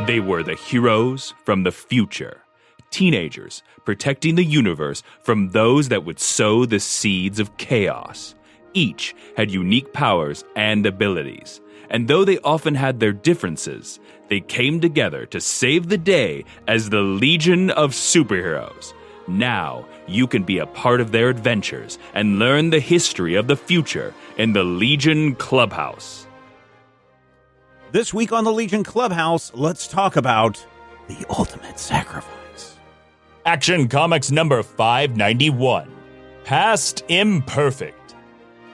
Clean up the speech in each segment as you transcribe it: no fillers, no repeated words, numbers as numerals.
They were the heroes from the future, teenagers protecting the universe from those that would sow the seeds of chaos. Each had unique powers and abilities, and though they often had their differences, they came together to save the day as the Legion of Superheroes. Now, you can be a part of their adventures and learn the history of the future in the Legion Clubhouse. This week on the Legion Clubhouse, let's talk about the ultimate sacrifice. Action Comics number 591, Past Imperfect.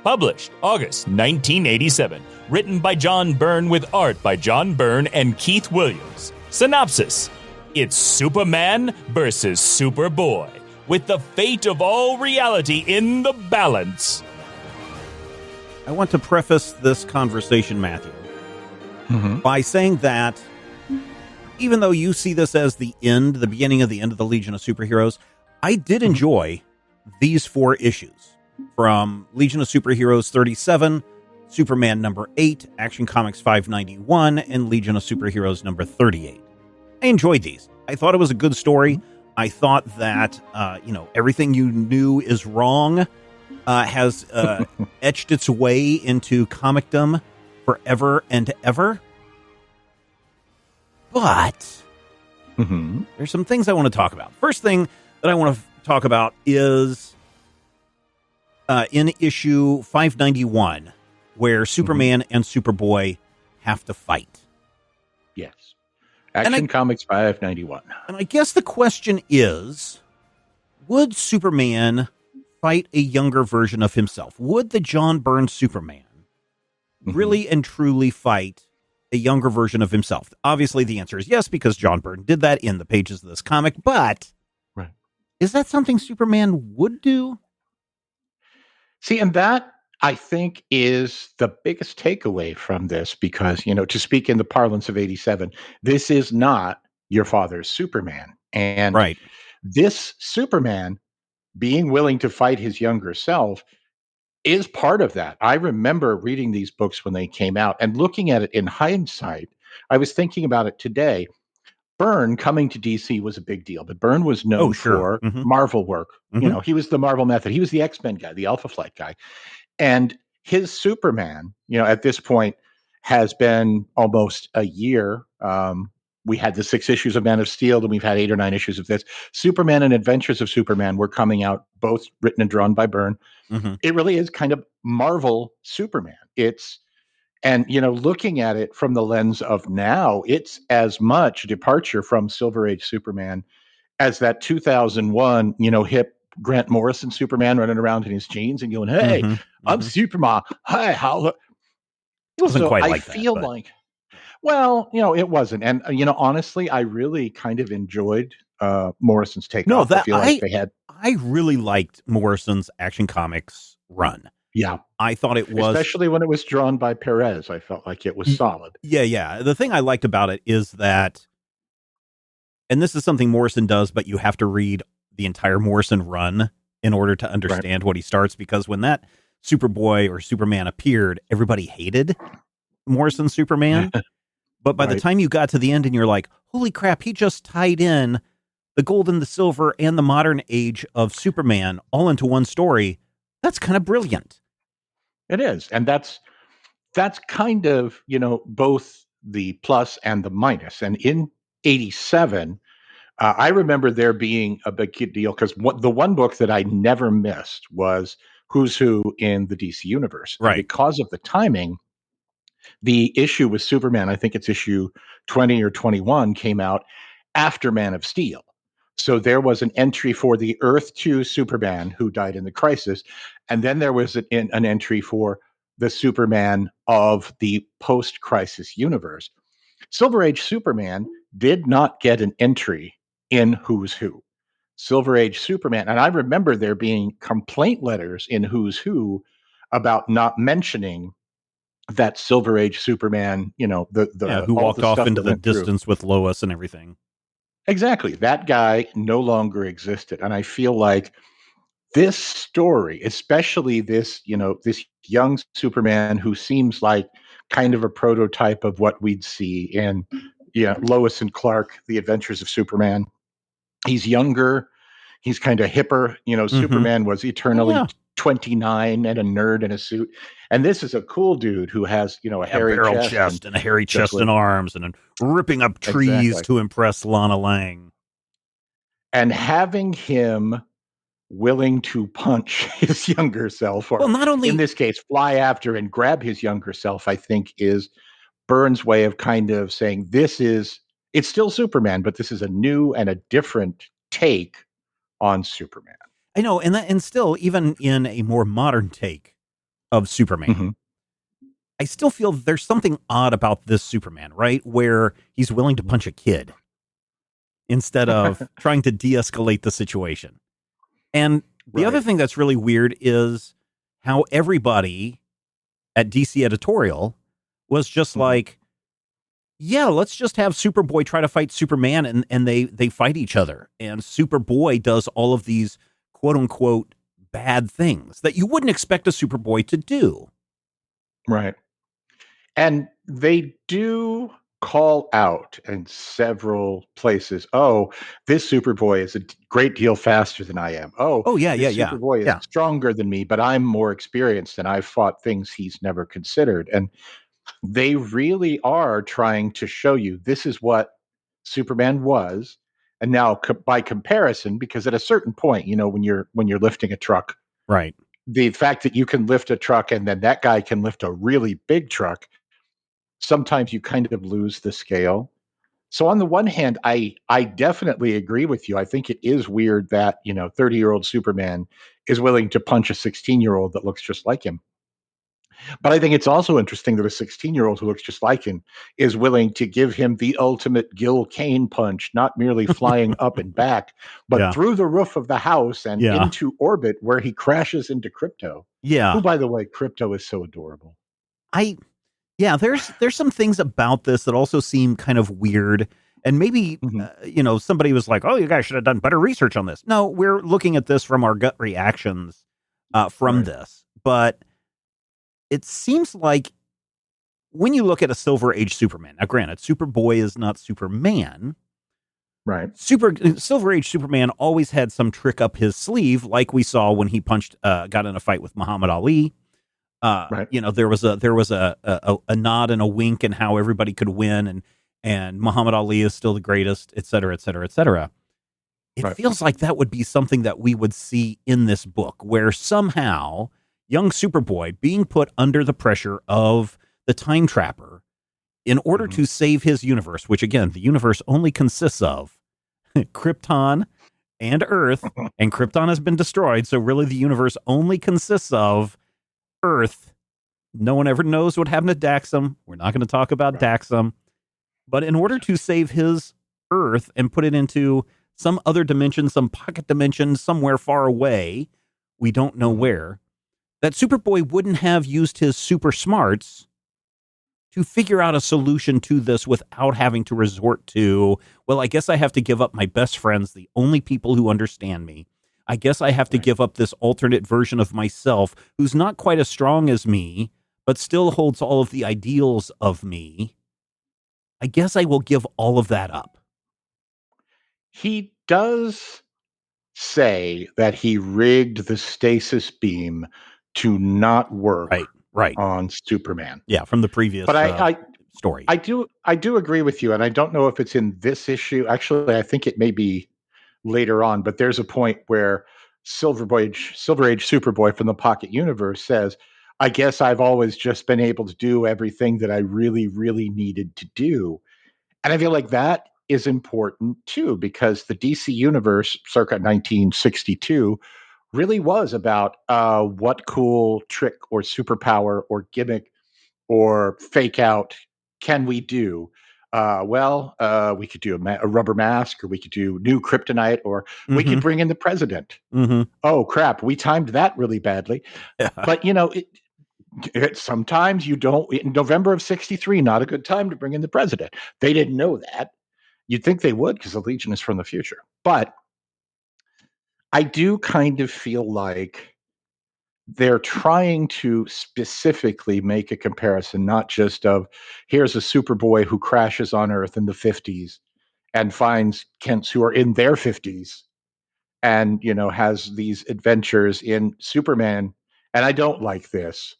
Published August 1987. Written by John Byrne with art by John Byrne and Keith Williams. Synopsis: it's Superman versus Superboy, with the fate of all reality in the balance. I want to preface this conversation, Matthew, by saying that even though you see this as the beginning of the end of the Legion of Superheroes, I did enjoy these 4 issues from Legion of Superheroes 37, Superman number 8, Action Comics 591, and Legion of Superheroes number 38. I enjoyed these. I thought it was a good story. I thought that, everything you knew is wrong has etched its way into comicdom forever and ever. But there's some things I want to talk about. First thing that I want to talk about is in issue 591, where Superman and Superboy have to fight. Yes. Action Comics 591. And I guess the question is, would Superman fight a younger version of himself? Would the John Byrne Superman really and truly fight a younger version of himself? Obviously, the answer is yes, because John Byrne did that in the pages of this comic. But is that something Superman would do? See, and that, I think, is the biggest takeaway from this, because, to speak in the parlance of 87, this is not your father's Superman. And this Superman being willing to fight his younger self is part of that. I remember reading these books when they came out and looking at it in hindsight. I was thinking about it today. Byrne coming to DC was a big deal, but Byrne was known for Marvel work. He was the Marvel Method. He was the X-Men guy, the Alpha Flight guy. And his Superman, at this point, has been almost a year. We had the 6 issues of Man of Steel, and we've had 8 or 9 issues of this. Superman and Adventures of Superman were coming out, both written and drawn by Byrne. It really is kind of Marvel Superman. Looking at it from the lens of now, it's as much a departure from Silver Age Superman as that 2001, hip Grant Morrison Superman running around in his jeans and going, "Hey, I'm Superman. Hi, how?" It wasn't quite like that. I feel like, well, it wasn't. And, honestly, I really kind of enjoyed Morrison's take. No, I feel like I really liked Morrison's Action Comics run. Yeah. I thought it was... Especially when it was drawn by Perez, I felt like it was solid. Yeah. The thing I liked about it is that, and this is something Morrison does, but you have to read the entire Morrison run in order to understand what he starts, because when that Superboy or Superman appeared, everybody hated Morrison's Superman. But by the time you got to the end and you're like, holy crap, he just tied in the gold and the silver and the modern age of Superman all into one story. That's kind of brilliant. It is. And that's kind of, both the plus and the minus. And in 87, I remember there being a big deal, because the one book that I never missed was Who's Who in the DC Universe. Right. And because of the timing, the issue with Superman, I think it's issue 20 or 21, came out after Man of Steel. So there was an entry for the Earth 2 Superman who died in the Crisis. And then there was an entry for the Superman of the post-Crisis universe. Silver Age Superman did not get an entry in Who's Who. Silver Age Superman, and I remember there being complaint letters in Who's Who about not mentioning that Silver Age Superman, who walked off into the distance with Lois and everything. Exactly. That guy no longer existed. And I feel like this story, especially this young Superman who seems like kind of a prototype of what we'd see in, Yeah, Lois and Clark, The Adventures of Superman. He's younger. He's kind of hipper. Superman was eternally 29 and a nerd in a suit. And this is a cool dude who has, a hairy barrel chest and a hairy chest and arms and ripping up trees to impress Lana Lang. And having him willing to punch his younger self, or not only in this case, fly after and grab his younger self, I think is Byrne's way of kind of saying it's still Superman, but this is a new and a different take on Superman. I know, and still, even in a more modern take of Superman, I still feel there's something odd about this Superman, right? Where he's willing to punch a kid instead of trying to de-escalate the situation. And the other thing that's really weird is how everybody at DC Editorial was just like, yeah, let's just have Superboy try to fight Superman, and they fight each other. And Superboy does all of these quote-unquote bad things that you wouldn't expect a Superboy to do. Right. And they do call out in several places, oh, this Superboy is a great deal faster than I am. Superboy is stronger than me, but I'm more experienced and I've fought things he's never considered. And they really are trying to show you this is what Superman was. And now by comparison, because at a certain point, when you're lifting a truck, right, the fact that you can lift a truck and then that guy can lift a really big truck, sometimes you kind of lose the scale. So on the one hand, I definitely agree with you. I think it is weird that, 30-year-old Superman is willing to punch a 16-year-old that looks just like him. But I think it's also interesting that a 16-year-old who looks just like him is willing to give him the ultimate Gil Kane punch, not merely flying up and back, but through the roof of the house and into orbit where he crashes into Crypto. Yeah. Who, by the way, Crypto is so adorable. There's some things about this that also seem kind of weird. And maybe, somebody was like, oh, you guys should have done better research on this. No, we're looking at this from our gut reactions from this. But it seems like when you look at a Silver Age Superman, now granted, Superboy is not Superman. Right. Silver Age Superman always had some trick up his sleeve, like we saw when he got in a fight with Muhammad Ali. There was a nod and a wink and how everybody could win, and Muhammad Ali is still the greatest, et cetera, et cetera, et cetera. It feels like that would be something that we would see in this book, where somehow young Superboy being put under the pressure of the Time Trapper in order to save his universe, which again, the universe only consists of Krypton and Earth, and Krypton has been destroyed. So really the universe only consists of Earth. No one ever knows what happened to Daxam. We're not going to talk about Daxam. But in order to save his Earth and put it into some other dimension, some pocket dimension, somewhere far away, we don't know where, that Superboy wouldn't have used his super smarts to figure out a solution to this without having to resort to, well, I guess I have to give up my best friends, the only people who understand me. I guess I have to give up this alternate version of myself who's not quite as strong as me, but still holds all of the ideals of me. I guess I will give all of that up. He does say that he rigged the stasis beam to not work on Superman. Yeah, from the previous story. I do agree with you, and I don't know if it's in this issue. Actually, I think it may be later on, but there's a point where Silver Age Superboy from the Pocket Universe says, I guess I've always just been able to do everything that I really, really needed to do. And I feel like that is important too, because the DC Universe circa 1962 really was about what cool trick or superpower or gimmick or fake out can we do? We could do a rubber mask, or we could do new kryptonite, or we could bring in the president. Oh, crap. We timed that really badly. But, sometimes you don't. In November of 63, not a good time to bring in the president. They didn't know that. You'd think they would, because the Legion is from the future. But I do kind of feel like they're trying to specifically make a comparison, not just of here's a Superboy who crashes on Earth in the 50s and finds Kents who are in their 50s and, has these adventures in Superman. And I don't like this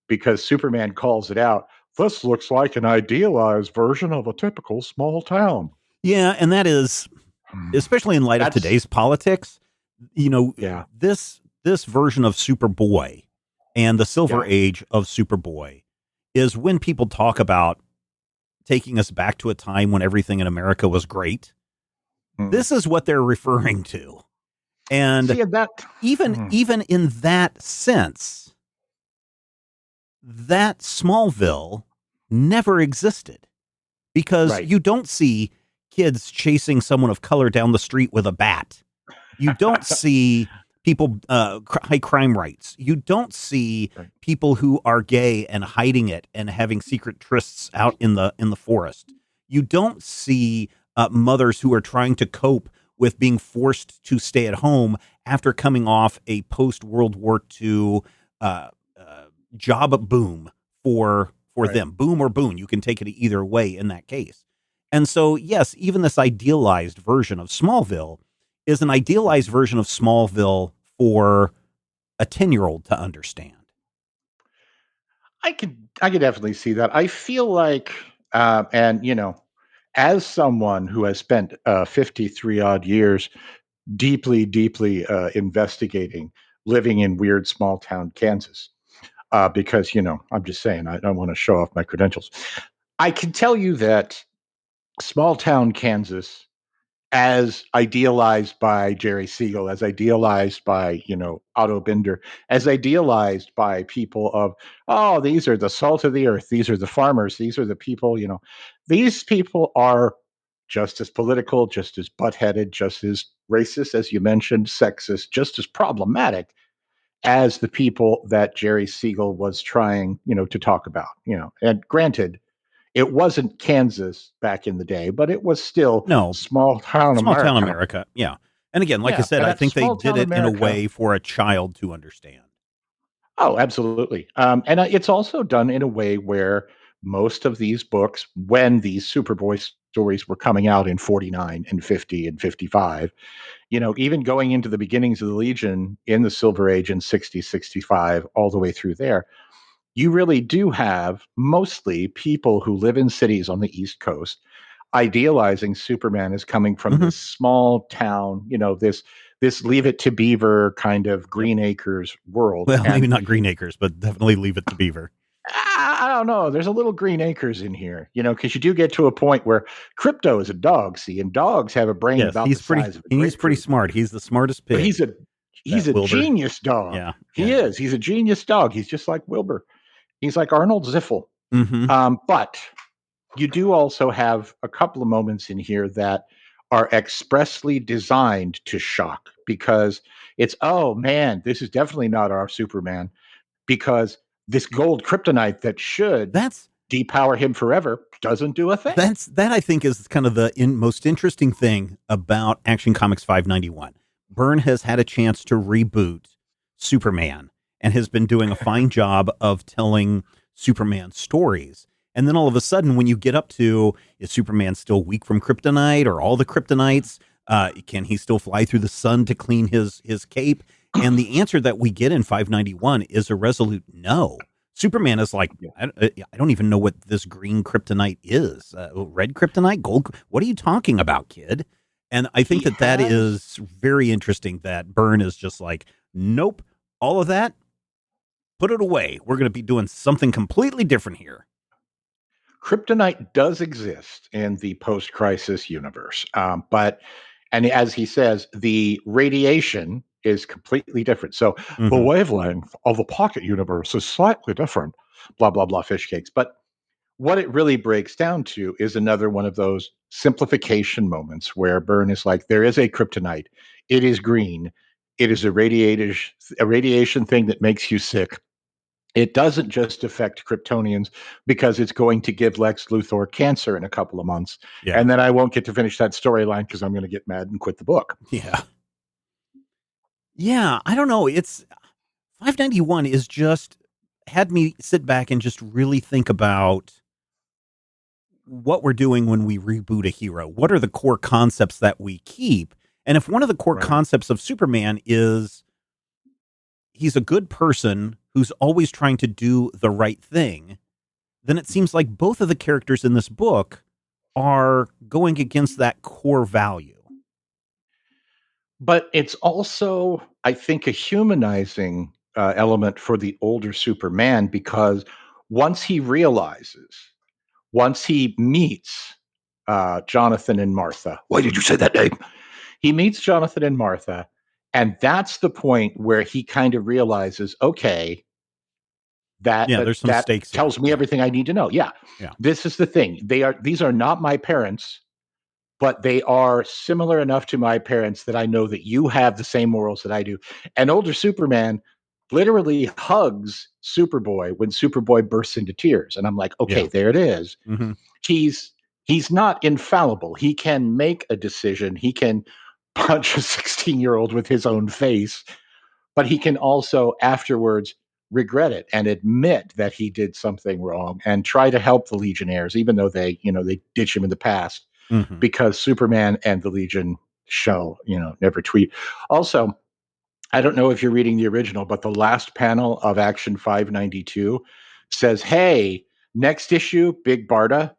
because Superman calls it out. This looks like an idealized version of a typical small town. Yeah, and that is, especially in light of today's politics, Yeah. this version of Superboy and the Silver Age of Superboy is when people talk about taking us back to a time when everything in America was great. This is what they're referring to. And even in that sense, that Smallville never existed, because you don't see kids chasing someone of color down the street with a bat. You don't see people, high crime rates. You don't see people who are gay and hiding it and having secret trysts out in the forest. You don't see mothers who are trying to cope with being forced to stay at home after coming off a post-World War II job boom for them. Boom or boon. You can take it either way in that case. And so, yes, even this idealized version of Smallville is an idealized version of Smallville for a 10-year-old to understand. I could definitely see that. I feel like, as someone who has spent 53 odd years deeply investigating, living in weird small town Kansas, because, I'm just saying, I don't want to show off my credentials. I can tell you that small town Kansas, as idealized by Jerry Siegel, as idealized by, Otto Binder, as idealized by people of, oh, these are the salt of the earth, these are the farmers, these are the people, these people are just as political, just as butt-headed, just as racist, as you mentioned, sexist, just as problematic as the people that Jerry Siegel was trying, to talk about, and granted, it wasn't Kansas back in the day, but it was still small town America. Yeah. And again, like I said, I think they did it in a way for a child to understand. Oh, absolutely. And it's also done in a way where most of these books, when these Superboy stories were coming out in 49 and 50 and 55, even going into the beginnings of the Legion in the Silver Age in 60, 65, all the way through there, you really do have mostly people who live in cities on the East Coast idealizing Superman as coming from this small town, this Leave It to Beaver kind of Green Acres world. Well, maybe not Green Acres, but definitely Leave It to Beaver. I don't know. There's a little Green Acres in here, because you do get to a point where Crypto is a dog, and dogs have a brain about the size of a grapefruit. He's pretty smart. He's the smartest pig. But he's a genius dog. Yeah. He is. He's a genius dog. He's just like Wilbur. He's like Arnold Ziffel. But you do also have a couple of moments in here that are expressly designed to shock, because it's, oh man, this is definitely not our Superman, because this gold kryptonite that should depower him forever doesn't do a thing. That I think is kind of the most interesting thing about Action Comics 591. Byrne has had a chance to reboot Superman and has been doing a fine job of telling Superman stories. And then all of a sudden, when you get up to, is Superman still weak from kryptonite, or all the kryptonites? Can he still fly through the sun to clean his cape? And the answer that we get in 591 is a resolute no. Superman is like, I don't even know what this green kryptonite is. Red kryptonite? Gold? What are you talking about, kid? And I think that is very interesting that Byrne is just like, nope, all of that, put it away. We're going to be doing something completely different here. Kryptonite does exist in the post-crisis universe, but as he says, the radiation is completely different. So the wavelength of the pocket universe is slightly different, blah, blah, blah, fish cakes. But what it really breaks down to is another one of those simplification moments where Byrne is like, there is a kryptonite. It is green. It is a radiation thing that makes you sick. It doesn't just affect Kryptonians because it's going to give Lex Luthor cancer in a couple of months. Yeah. And then I won't get to finish that storyline because I'm going to get mad and quit the book. Yeah. Yeah, I don't know. 591 is just had me sit back and just really think about what we're doing when we reboot a hero. What are the core concepts that we keep? And if one of the core concepts of Superman is he's a good person who's always trying to do the right thing, then it seems like both of the characters in this book are going against that core value. But it's also, I think, a humanizing element for the older Superman, because once he meets Jonathan and Martha. Why did you say that name? He meets Jonathan and Martha, and that's the point where he kind of realizes, okay, there's some that stakes tells me everything I need to know. Yeah. This is the thing. These are not my parents, but they are similar enough to my parents that I know that you have the same morals that I do. And older Superman literally hugs Superboy when Superboy bursts into tears. And I'm like, okay, there it is. Mm-hmm. He's not infallible. He can make a decision. He can punch a 16-year-old with his own face, but he can also afterwards regret it and admit that he did something wrong and try to help the Legionnaires, even though they ditch him in the past, because Superman and the Legion show, never tweet. Also, I don't know if you're reading the original, but the last panel of Action 592 says, hey, next issue, Big Barda.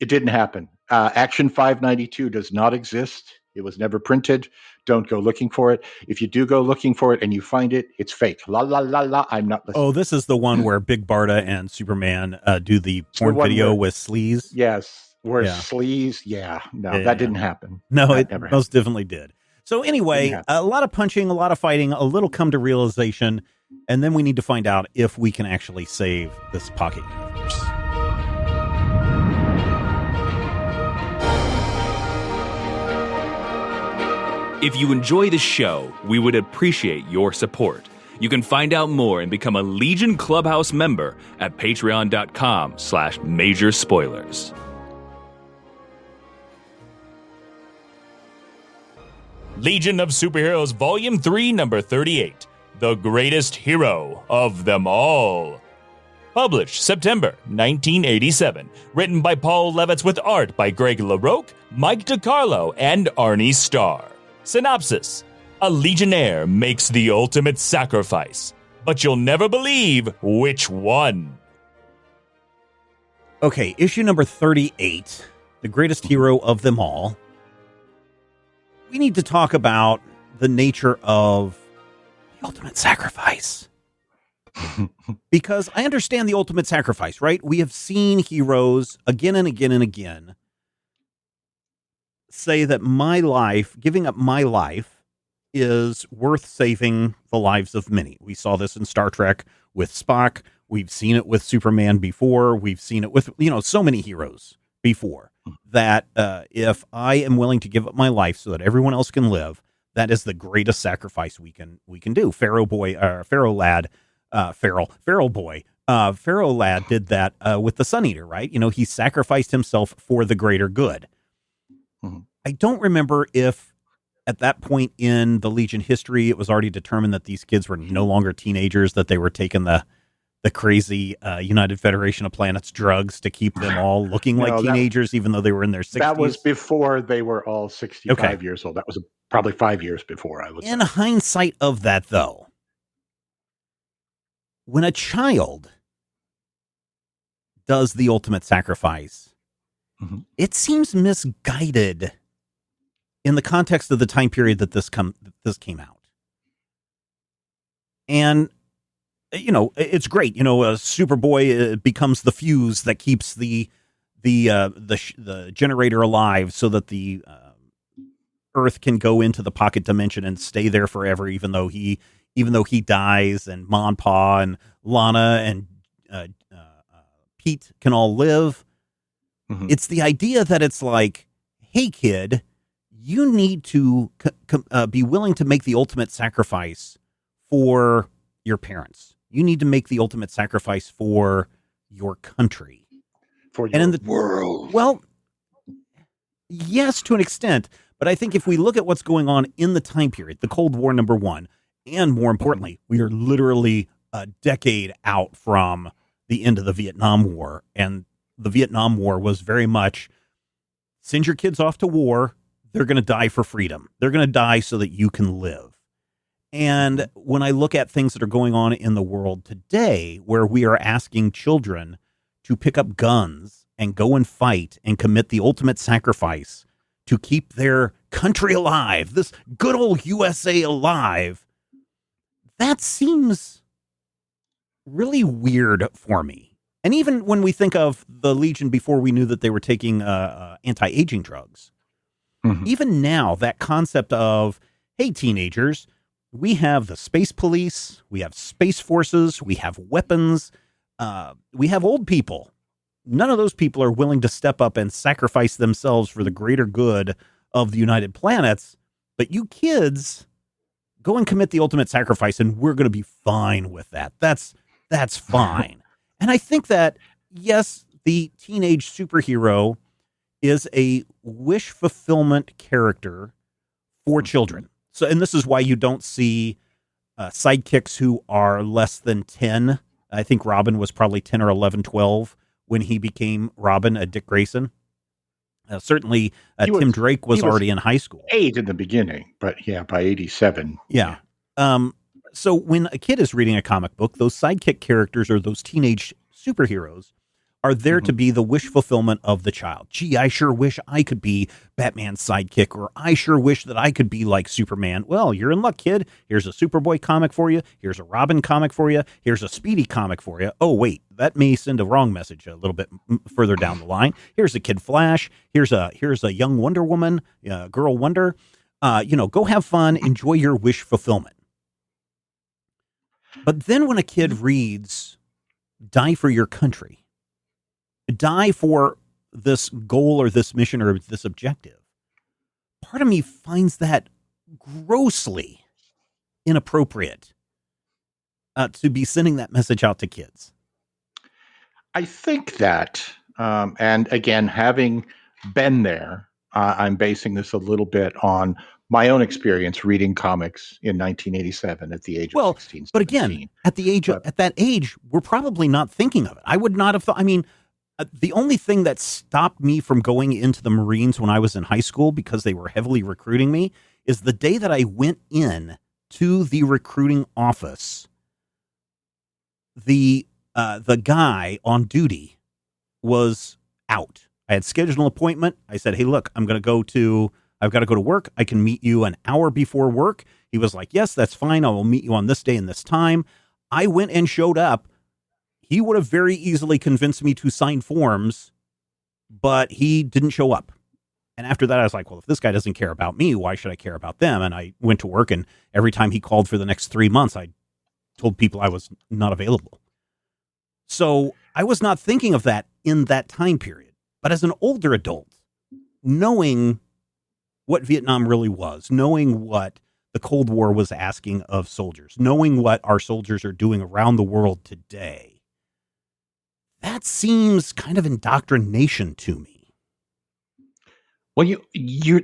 It didn't happen. Action 592 does not exist. It was never printed. Don't go looking for it. If you do go looking for it and you find it, it's fake. La, la, la, la. I'm not listening. Oh, this is the one where Big Barda and Superman do the porn video with sleaze? Yes. Where sleaze. Yeah. No, that didn't happen. No, that it never most definitely did. So anyway, a lot of punching, a lot of fighting, a little come to realization, and then we need to find out if we can actually save this pocket universe. If you enjoy the show, we would appreciate your support. You can find out more and become a Legion Clubhouse member at patreon.com/major spoilers. Legion of Superheroes Volume 3, Number 38, The Greatest Hero of Them All. Published September 1987. Written by Paul Levitz with art by Greg LaRocque, Mike DeCarlo, and Arne Starr. Synopsis: a Legionnaire makes the ultimate sacrifice, but you'll never believe which one. Okay, issue number 38, The Greatest Hero of Them All. We need to talk about the nature of the ultimate sacrifice. Because I understand the ultimate sacrifice, right? We have seen heroes again and again and again say that my life, giving up my life, is worth saving the lives of many. We saw this in Star Trek with Spock. We've seen it with Superman before. We've seen it with, so many heroes before. That if I am willing to give up my life so that everyone else can live, that is the greatest sacrifice we can do. Pharaoh Lad did that with the Sun Eater, right? He sacrificed himself for the greater good. Mm-hmm. I don't remember if at that point in the Legion history it was already determined that these kids were no longer teenagers, that they were taking the crazy United Federation of Planets drugs to keep them all looking like teenagers, even though they were in their 60s. That was before they were all 65 years old. That was probably 5 years before, I would say. In hindsight of that, though, when a child does the ultimate sacrifice, it seems misguided in the context of the time period that this came out. And it's great. Superboy becomes the fuse that keeps the generator alive, so that the Earth can go into the pocket dimension and stay there forever, even though he dies, and Ma and Pa and Lana and Pete can all live. Mm-hmm. It's the idea that it's like, hey kid, you need to be willing to make the ultimate sacrifice for your parents. You need to make the ultimate sacrifice for your country. For your world. Well, yes, to an extent. But I think if we look at what's going on in the time period, the Cold War, number one, And more importantly, we are literally a decade out from the end of the Vietnam War. And the Vietnam War was very much, send your kids off to war. They're going to die for freedom. They're going to die so that you can live. And when I look at things that are going on in the world today, where we are asking children to pick up guns and go and fight and commit the ultimate sacrifice to keep their country alive, this good old USA alive, that seems really weird for me. And even when we think of the Legion before we knew that they were taking anti-aging drugs, even now, that concept of, hey, teenagers, we have the space police, we have space forces, we have weapons, we have old people. None of those people are willing to step up and sacrifice themselves for the greater good of the United Planets. But you kids, go and commit the ultimate sacrifice, and we're going to be fine with that. That's fine. And I think that, yes, the teenage superhero is a wish fulfillment character for children. So, and this is why you don't see sidekicks who are less than 10. I think Robin was probably 10 or 11, 12 when he became Robin, Dick Grayson. Certainly, Tim Drake was already in high school. 8 in the beginning, but yeah, by 87. Yeah. So when a kid is reading a comic book, those sidekick characters or those teenage superheroes are there to be the wish fulfillment of the child. Gee, I sure wish I could be Batman's sidekick, or I sure wish that I could be like Superman. Well, you're in luck, kid. Here's a Superboy comic for you. Here's a Robin comic for you. Here's a Speedy comic for you. Oh, wait, that may send a wrong message a little bit further down the line. Here's a Kid Flash. Here's a young Wonder Woman, Girl Wonder. Go have fun. Enjoy your wish fulfillment. But then when a kid reads, die for your country, die for this goal or this mission or this objective, part of me finds that grossly inappropriate to be sending that message out to kids. I think that, and again, having been there, I'm basing this a little bit on my own experience reading comics in 1987 at the age of 16. But again, at that age, we're probably not thinking of it. I would not have thought. I mean, the only thing that stopped me from going into the Marines when I was in high school, because they were heavily recruiting me, is the day that I went in to the recruiting office. The guy on duty was out. I had scheduled an appointment. I said, hey, look, I've got to go to work. I can meet you an hour before work. He was like, yes, that's fine. I will meet you on this day and this time. I went and showed up. He would have very easily convinced me to sign forms, but he didn't show up. And after that, I was like, well, if this guy doesn't care about me, why should I care about them? And I went to work, and every time he called for the next 3 months, I told people I was not available. So I was not thinking of that in that time period. But as an older adult, knowing what Vietnam really was, knowing what the Cold War was asking of soldiers, knowing what our soldiers are doing around the world today, that seems kind of indoctrination to me. Well,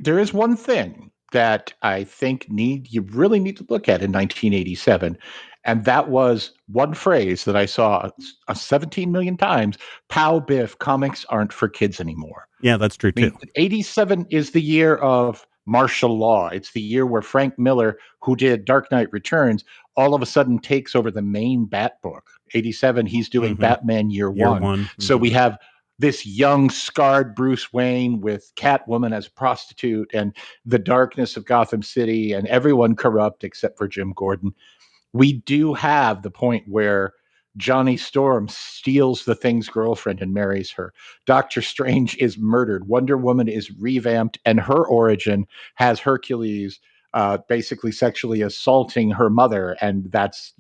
there is one thing that I think you really need to look at in 1987, and that was one phrase that I saw 17 million times: "Pow Biff, comics aren't for kids anymore." Yeah, that's true too. 87 is the year of martial law. It's the year where Frank Miller, who did Dark Knight Returns, all of a sudden takes over the main Bat book. 87, he's doing Batman Year One. So we have this young, scarred Bruce Wayne with Catwoman as a prostitute and the darkness of Gotham City and everyone corrupt except for Jim Gordon. We do have the point where Johnny Storm steals the Thing's girlfriend and marries her. Doctor Strange is murdered. Wonder Woman is revamped, and her origin has Hercules basically sexually assaulting her mother, and that's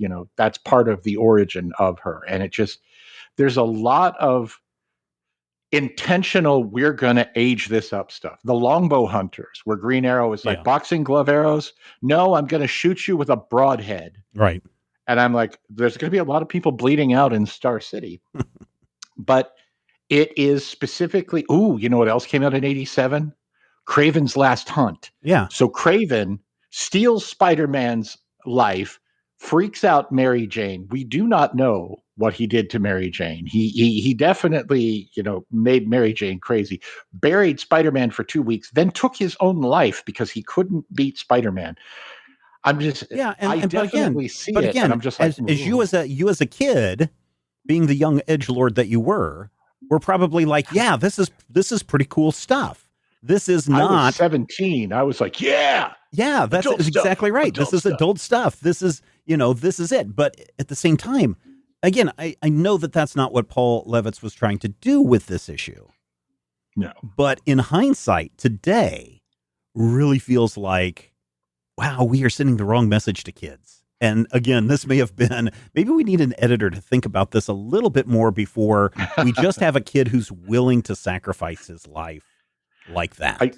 part of the origin of her. And there's a lot of intentional, we're going to age this up stuff. The Longbow Hunters, where Green Arrow is like boxing glove arrows. No, I'm going to shoot you with a broadhead. Right. And I'm like, there's going to be a lot of people bleeding out in Star City. But it is specifically, you know what else came out in 87? Kraven's Last Hunt. Yeah. So Kraven steals Spider-Man's life, freaks out Mary Jane. We do not know what he did to Mary Jane. He definitely, made Mary Jane crazy. Buried Spider-Man for 2 weeks, then took his own life because he couldn't beat Spider-Man. I definitely see it, and I'm just like, as you as a kid, being the young edgelord that you were probably like, yeah, this is pretty cool stuff. This is not. I was 17. I was like, yeah, that's exactly right. This is adult stuff. This is this is it. But at the same time, again, I know that that's not what Paul Levitz was trying to do with this issue. No, but in hindsight, today really feels like, wow, we are sending the wrong message to kids. And again, this may have been, maybe we need an editor to think about this a little bit more before we just have a kid who's willing to sacrifice his life like that.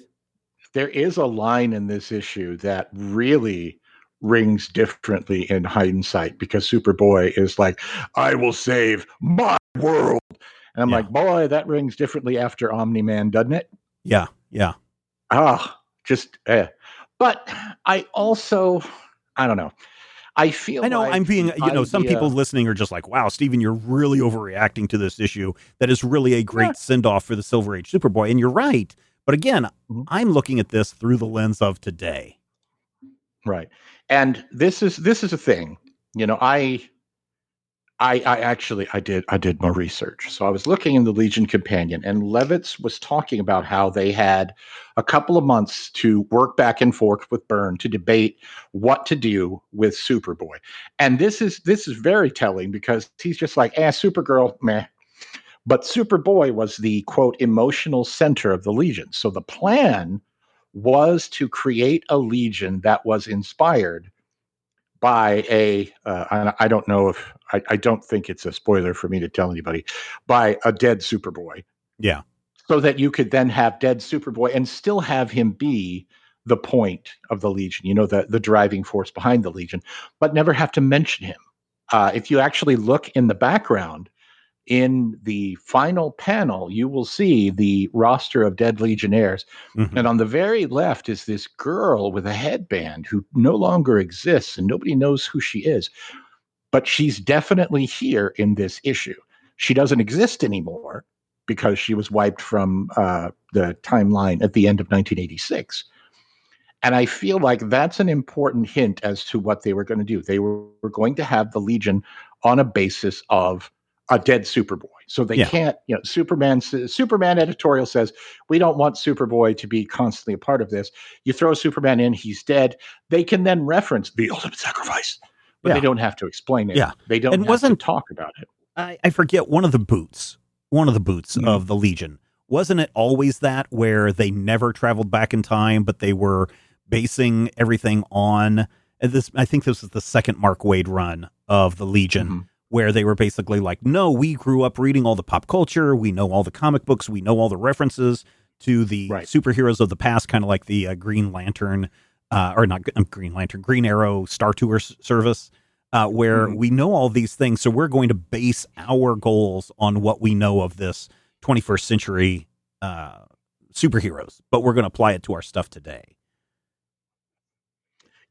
There is a line in this issue that really rings differently in hindsight, because Superboy is like, I will save my world. And I'm like, boy, that rings differently after Omni-Man, doesn't it? Yeah. But I also, I don't know. I know like I'm being, some people listening are just like, wow, Stephen, you're really overreacting to this issue. That is really a great send-off for the Silver Age Superboy. And you're right. But again, I'm looking at this through the lens of today. Right. And this is a thing. I did more research. So I was looking in the Legion Companion, and Levitz was talking about how they had a couple of months to work back and forth with Byrne to debate what to do with Superboy. And this is very telling, because he's just like, Supergirl, meh. But Superboy was the, quote, emotional center of the Legion. So the plan was to create a Legion that was inspired by I don't know if, I don't think it's a spoiler for me to tell anybody, by a dead Superboy. Yeah. So that you could then have dead Superboy and still have him be the point of the Legion, the driving force behind the Legion, but never have to mention him. If you actually look in the background, in the final panel, you will see the roster of dead Legionnaires. Mm-hmm. And on the very left is this girl with a headband who no longer exists, and nobody knows who she is. But she's definitely here in this issue. She doesn't exist anymore because she was wiped from the timeline at the end of 1986. And I feel like that's an important hint as to what they were going to do. They were going to have the Legion on a basis of a dead Superboy. So they can't, Superman editorial says, we don't want Superboy to be constantly a part of this. You throw Superman in, he's dead. They can then reference the ultimate sacrifice, but they don't have to explain it. Yeah. They don't have to talk about it. I forget, one of the boots of the Legion, wasn't it always that, where they never traveled back in time, but they were basing everything on this? I think this was the second Mark Waid run of the Legion, where they were basically like, no, we grew up reading all the pop culture. We know all the comic books. We know all the references to the superheroes of the past, kind of like the Green Lantern, Green Arrow Star Tour service, where we know all these things. So we're going to base our goals on what we know of this 21st century superheroes, but we're going to apply it to our stuff today.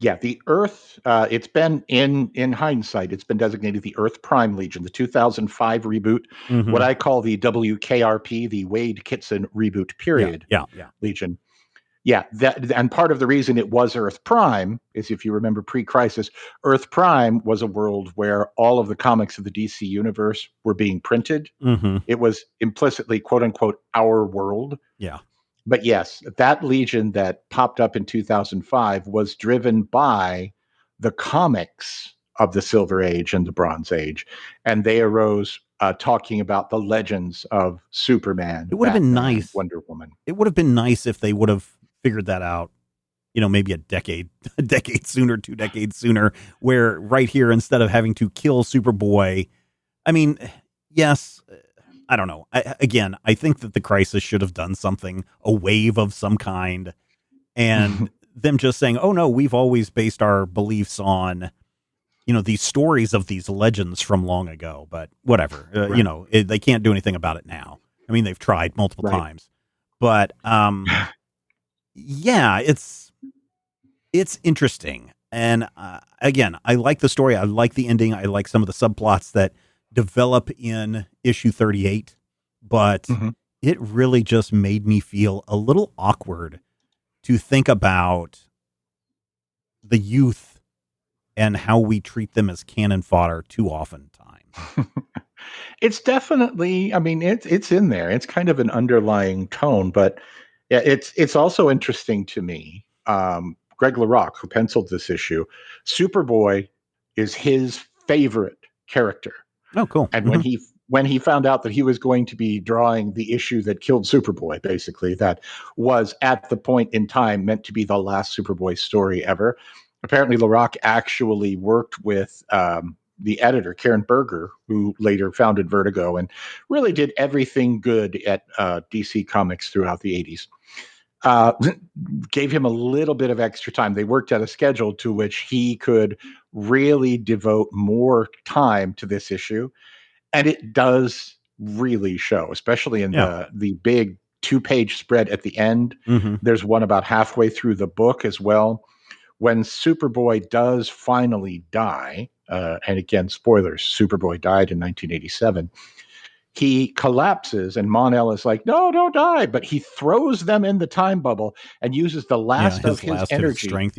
Yeah, the Earth, it's been, in hindsight, it's been designated the Earth Prime Legion, the 2005 reboot, what I call the WKRP, the Wade Kitson reboot period Legion. Yeah, and part of the reason it was Earth Prime is, if you remember pre-Crisis, Earth Prime was a world where all of the comics of the DC universe were being printed. It was implicitly, quote unquote, our world. Yeah. But yes, that Legion that popped up in 2005 was driven by the comics of the Silver Age and the Bronze Age. And they arose talking about the legends of Superman. It would have been nice. Wonder Woman. It would have been nice if they would have figured that out, maybe a decade sooner, 2 decades sooner, where right here, instead of having to kill Superboy, I mean, yes, I don't know. I think that the Crisis should have done something, a wave of some kind, and them just saying, oh no, we've always based our beliefs on, these stories of these legends from long ago, but whatever, they can't do anything about it now. I mean, they've tried multiple times, but, yeah, it's interesting. And again, I like the story. I like the ending. I like some of the subplots that develop in issue 38, but it really just made me feel a little awkward to think about the youth and how we treat them as cannon fodder too often times. It's definitely, I mean, it's in there. It's kind of an underlying tone, but yeah, it's also interesting to me. Greg LaRocque, who penciled this issue, Superboy is his favorite character. Oh, cool. And when he found out that he was going to be drawing the issue that killed Superboy, basically, that was at the point in time meant to be the last Superboy story ever. Apparently, LaRocque actually worked with the editor, Karen Berger, who later founded Vertigo and really did everything good at DC Comics throughout the 80s. Gave him a little bit of extra time. They worked out a schedule to which he could really devote more time to this issue. And it does really show, especially in the big 2-page spread at the end. There's one about halfway through the book as well. When Superboy does finally die, and again, spoilers, Superboy died in 1987, he collapses and Mon-El is like, no, don't die. But he throws them in the time bubble and uses the last of his energy strength,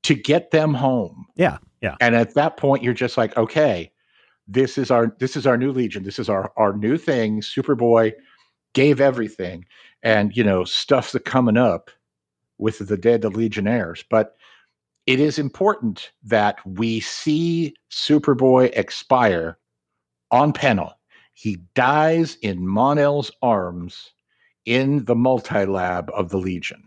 to get them home. Yeah. And at that point, you're just like, okay, this is our new Legion. This is our new thing. Superboy gave everything, and stuff's coming up with the dead Legionnaires. But it is important that we see Superboy expire on panel. He dies in Mon-El's arms in the multi-lab of the Legion.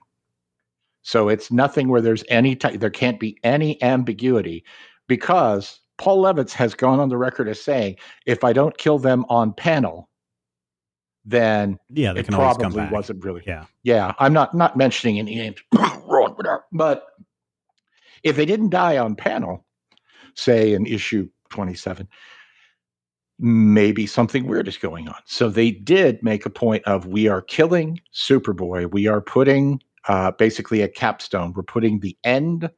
So it's nothing where there's there can't be any ambiguity, because Paul Levitz has gone on the record as saying, if I don't kill them on panel, then it probably wasn't really. Yeah. I'm not mentioning any names, but if they didn't die on panel, say in issue 27, maybe something weird is going on. So they did make a point of, we are killing Superboy. We are putting basically a capstone. We're putting the end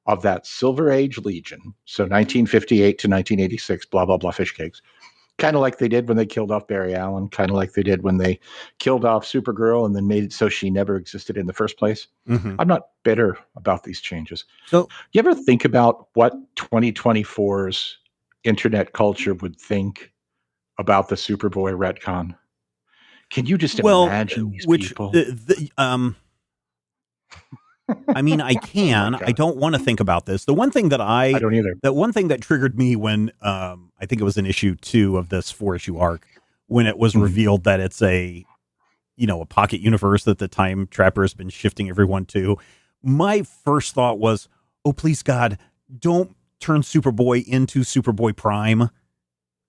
of that Silver Age Legion. So 1958 to 1986, blah, blah, blah, fish cakes. Kind of like they did when they killed off Barry Allen, kind of like they did when they killed off Supergirl and then made it so she never existed in the first place. I'm not bitter about these changes. So, you ever think about what 2024's internet culture would think about the Superboy retcon? Can you just imagine these people? I mean, I can. I don't want to think about this. The one thing that I don't either. The one thing that triggered me when I think it was in issue 2 of this 4-issue arc, when it was revealed that it's a pocket universe that the Time Trapper has been shifting everyone to. My first thought was, oh, please God, don't turn Superboy into Superboy Prime.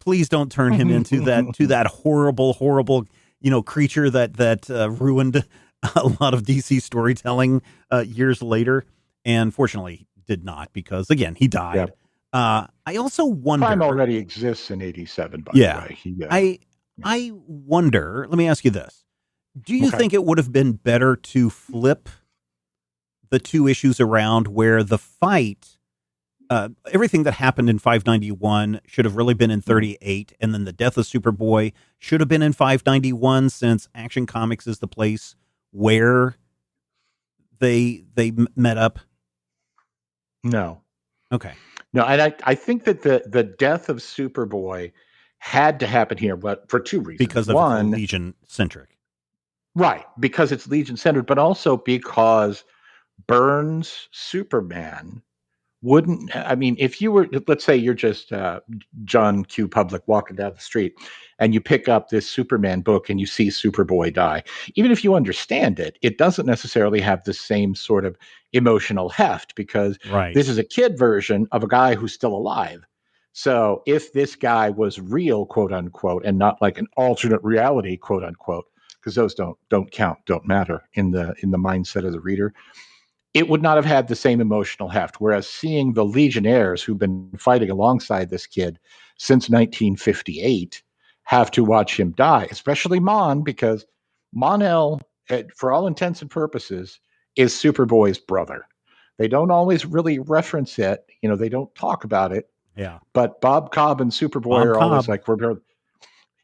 Please don't turn him into that horrible, creature that ruined a lot of DC storytelling years later, and fortunately did not, because again, he died. Yep. I also wonder. Prime already exists in 87, by the way. I wonder. Let me ask you this: do you think it would have been better to flip the 2 issues around, where the fight, everything that happened in 591 should have really been in 38, and then the death of Superboy should have been in 591, since Action Comics is the place where they met up? No. Okay. No, and I think that the death of Superboy had to happen here, but for 2 reasons. Because of one, Legion centric. Right, because it's Legion centered, but also because Byrne's Superman wouldn't, I mean, if you were, let's say you're just John Q. Public walking down the street and you pick up this Superman book and you see Superboy die, even if you understand it, it doesn't necessarily have the same sort of emotional heft, because this is a kid version of a guy who's still alive. So if this guy was real, quote unquote, and not like an alternate reality, quote unquote, because those don't count, don't matter in the mindset of the reader, it would not have had the same emotional heft. Whereas seeing the Legionnaires, who've been fighting alongside this kid since 1958, have to watch him die, especially Mon, because Mon-El, for all intents and purposes, is Superboy's brother. They don't always really reference it. They don't talk about it. Yeah. But Bob Cobb and Superboy are always like,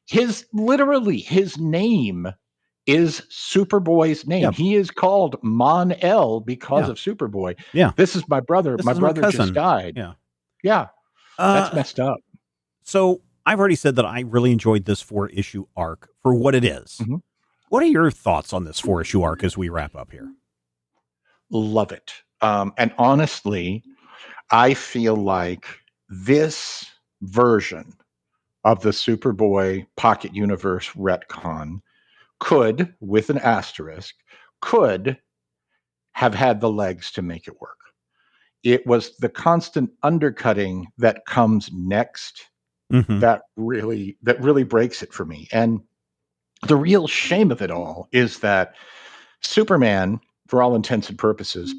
his name is Superboy's name. Yeah. He is called Mon-El because of Superboy. Yeah. This is my brother. My brother just died. Yeah. Yeah. That's messed up. So I've already said that I really enjoyed this 4-issue arc for what it is. Mm-hmm. What are your thoughts on this 4-issue arc as we wrap up here? Love it. And honestly, I feel like this version of the Superboy Pocket Universe retcon could, with an asterisk, could have had the legs to make it work. It was the constant undercutting that comes next that really breaks it for me. And the real shame of it all is that Superman, for all intents and purposes,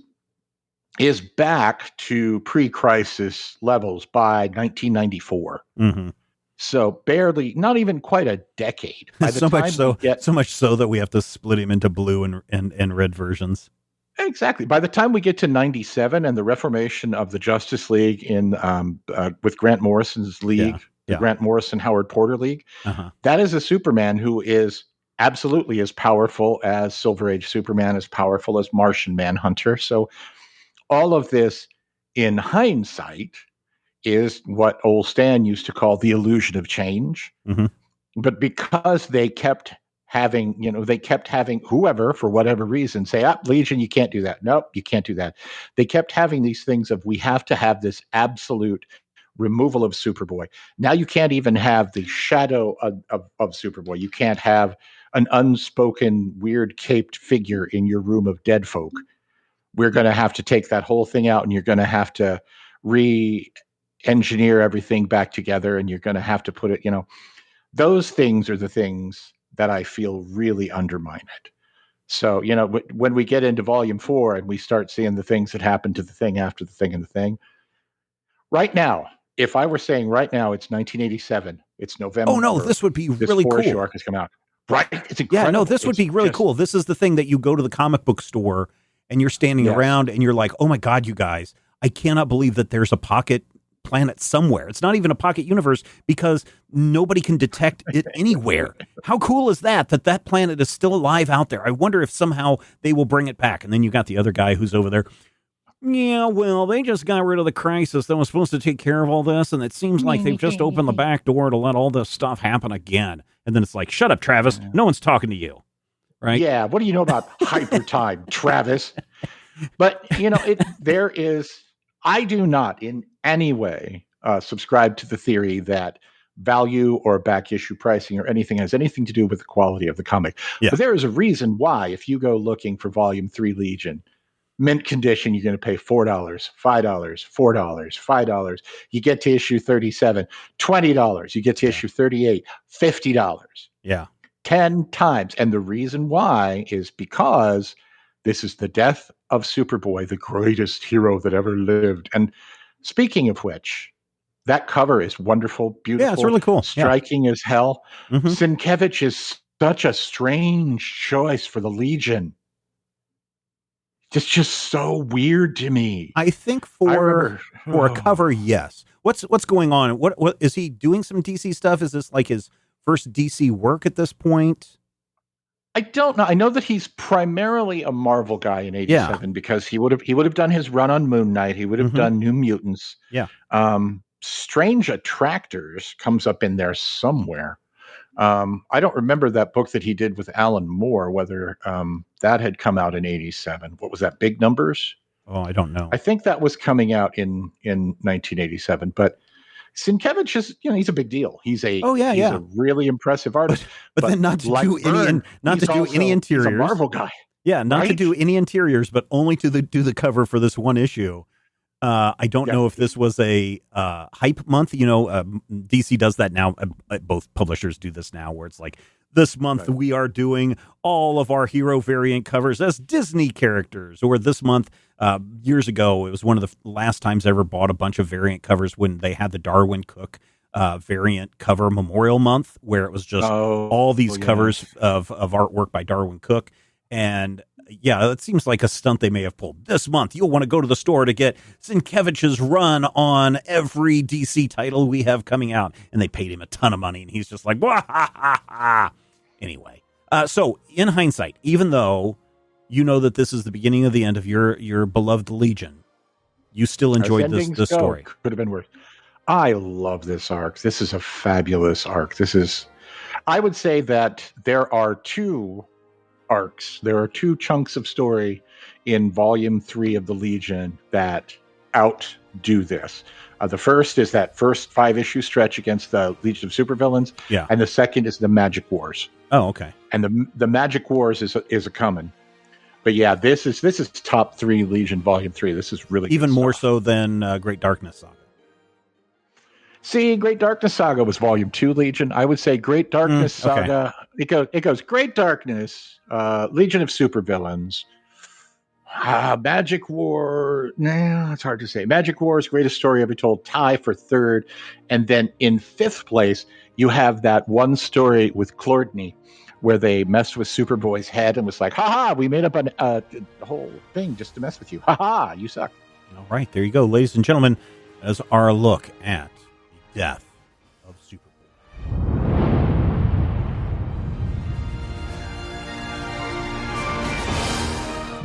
is back to pre-crisis levels by 1994. So barely, not even quite a decade. By the so much so that we have to split him into blue and red versions. Exactly. By the time we get to 97 and the reformation of the Justice League in with Grant Morrison's league, the Grant Morrison Howard Porter League, that is a Superman who is absolutely as powerful as Silver Age Superman, as powerful as Martian Manhunter. So all of this, in hindsight, is what old Stan used to call the illusion of change. But because they kept having whoever, for whatever reason, say, Legion, you can't do that. Nope, you can't do that. They kept having these things of, we have to have this absolute removal of Superboy. Now you can't even have the shadow of Superboy. You can't have an unspoken, weird caped figure in your room of dead folk. We're going to have to take that whole thing out, and you're going to have to re-engineer everything back together, and you're going to have to put it, those things are the things that I feel really undermine it. So, when we get into volume 4 and we start seeing the things that happen to the thing after the thing and the thing, right now, if I were saying right now, it's 1987, it's November. Oh no, this would be really cool. This 4-issue arc has come out. Right? It's incredible. Yeah, no, this would be really cool. This is the thing that you go to the comic book store and you're standing around and you're like, oh my God, you guys, I cannot believe that there's a pocket planet somewhere. It's not even a pocket universe because nobody can detect it anywhere. How cool is that planet is still alive out there? I wonder if somehow they will bring it back. And then you got the other guy who's over there. Yeah, well, they just got rid of the crisis that was supposed to take care of all this, and it seems like they've just opened the back door to let all this stuff happen again. And then it's like, shut up, Travis. No one's talking to you. Right? Yeah, what do you know about hyper time, Travis? But, I do not in any way subscribe to the theory that value or back issue pricing or anything has anything to do with the quality of the comic. Yeah. But there is a reason why, if you go looking for Volume 3 Legion, mint condition, you're going to pay $4, $5, $4, $5. You get to issue 37, $20. You get to issue 38, $50. Yeah. 10 times. And the reason why is because this is the death of Superboy, the greatest hero that ever lived. And speaking of which, that cover is wonderful, beautiful. Yeah, it's really cool. Striking as hell. Sienkiewicz is such a strange choice for the Legion. It's just so weird to me. I think for a cover, yes. What's going on? What is he doing? Some DC stuff? Is this like his first DC work at this point? I don't know. I know that he's primarily a Marvel guy in '87 because he would have done his run on Moon Knight. He would have done New Mutants. Yeah. Strange Attractors comes up in there somewhere. I don't remember that book that he did with Alan Moore, whether that had come out in '87. What was that? Big Numbers? Oh, I don't know. I think that was coming out in 1987. But Sienkiewicz is, he's a big deal. He's a really impressive artist. but then not to like do Byrne, any interiors. He's a Marvel guy. Yeah, not to do any interiors, but only to do the cover for this one issue. I don't know if this was a hype month. DC does that now. Both publishers do this now, where it's like, this month we are doing all of our hero variant covers as Disney characters. Or this month, years ago, it was one of the last times I ever bought a bunch of variant covers when they had the Darwin Cook variant cover Memorial Month, where it was just all these covers of artwork by Darwin Cook. And yeah, it seems like a stunt they may have pulled. This month, you'll want to go to the store to get Sienkiewicz's run on every DC title we have coming out. And they paid him a ton of money, and he's just like, "Wah, ha, ha, ha." Anyway, so in hindsight, even though you know that this is the beginning of the end of your beloved Legion, you still enjoyed this story. Could have been worse. I love this arc. This is a fabulous arc. I would say that there are two arcs. There are two chunks of story in Volume 3 of the Legion that outdo this. The first is that first 5-issue stretch against the Legion of Supervillains. Yeah. And the second is the Magic Wars. Oh, okay. And the Magic Wars is a coming. But yeah, this is top 3 Legion Volume 3. This is really even more stuff. so than Great Darkness Saga. See, Great Darkness Saga was Volume 2 Legion. I would say Great Darkness Saga. It goes Great Darkness, Legion of Supervillains, Magic War. Nah, it's hard to say. Magic Wars, greatest story ever told, tie for 3rd, and then in 5th place you have that one story with Clordney, where they messed with Superboy's head and was like, "Ha ha, we made up a whole thing just to mess with you. Ha ha, you suck." All right, there you go, ladies and gentlemen, as our look at the death of Superboy.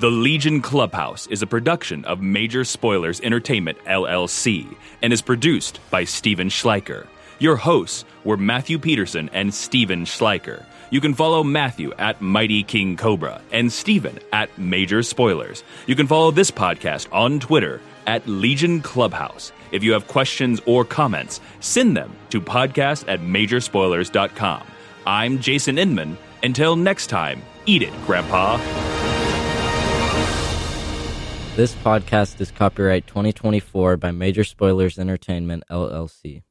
The Legion Clubhouse is a production of Major Spoilers Entertainment, LLC, and is produced by Steven Schleicher. Your hosts were Matthew Peterson and Steven Schleicher. You can follow Matthew at Mighty King Cobra and Steven at Major Spoilers. You can follow this podcast on Twitter at Legion Clubhouse. If you have questions or comments, send them to podcast@majorspoilers.com. I'm Jason Inman. Until next time, eat it, Grandpa. This podcast is copyright 2024 by Major Spoilers Entertainment, LLC.